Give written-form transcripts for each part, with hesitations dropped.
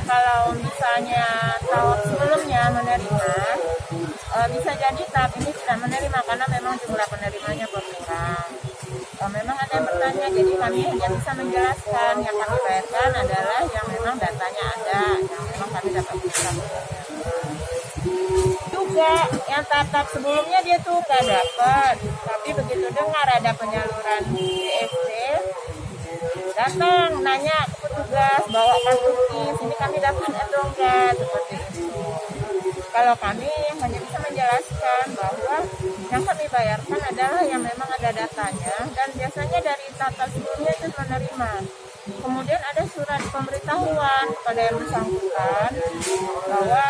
kalau misalnya tahun sebelumnya menerima, bisa jadi tahap ini tidak menerima karena memang jumlah penerimanya berkurang. Memang ada yang bertanya, jadi kami hanya bisa menjelaskan yang kami bayarkan adalah yang memang datanya ada, yang memang kami dapat bisa. Juga yang tahap sebelumnya dia tuh gak dapat, tapi begitu dengar ada penyaluran BST, datang nanya ke petugas, bawakan bukti, sini kami dapat atau enggak, seperti itu. Kalau kami hanya bisa menjelaskan bahwa yang kami bayarkan adalah yang memang ada datanya, dan biasanya dari tahap sebelumnya itu menerima. Kemudian ada surat pemberitahuan kepada yang bersangkutan bahwa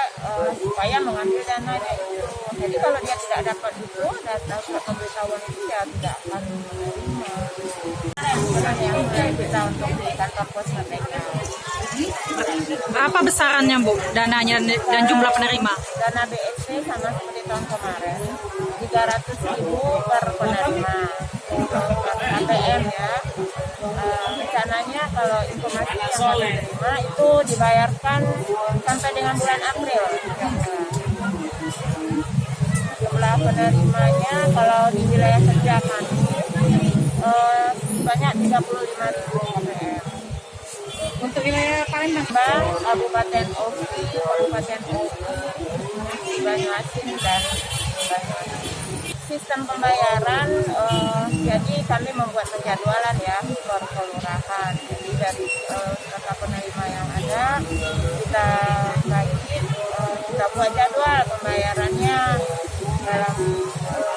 supaya mengambil dananya itu. Jadi kalau dia tidak dapat itu, data surat pemberitahuan itu ya tidak akan menerima. Yang mulai kita untuk di kantor pos mereka. Apa besarannya Bu, dananya dan jumlah penerima? Dana BST sama seperti tahun kemarin, 300.000 per penerima. ATM ya, rencananya kalau informasi yang kami terima itu dibayarkan sampai dengan bulan April. Jumlah penerimanya kalau di wilayah kerja kami sebanyak 35.000 ATM. Untuk wilayah Palembang, Kabupaten Oki, Banyuasin dan Banyuasin. Sistem pembayaran, jadi kami membuat penjadwalan ya per kelurahan. Jadi dari data penerima yang ada kita bagi, kita buat jadwal pembayarannya dalam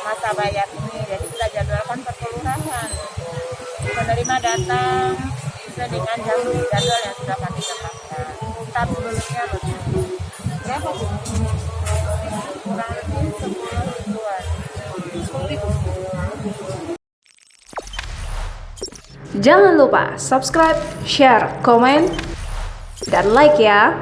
masa bayar ini. Jadi kita jadwalkan per kelurahan. Penerima datang sesuai dengan jadwal yang sudah kami tetapkan. Tahap sebelumnya berapa Bu? Kurang lebih 10 ribuan. Jangan lupa subscribe, share, komen, dan like ya.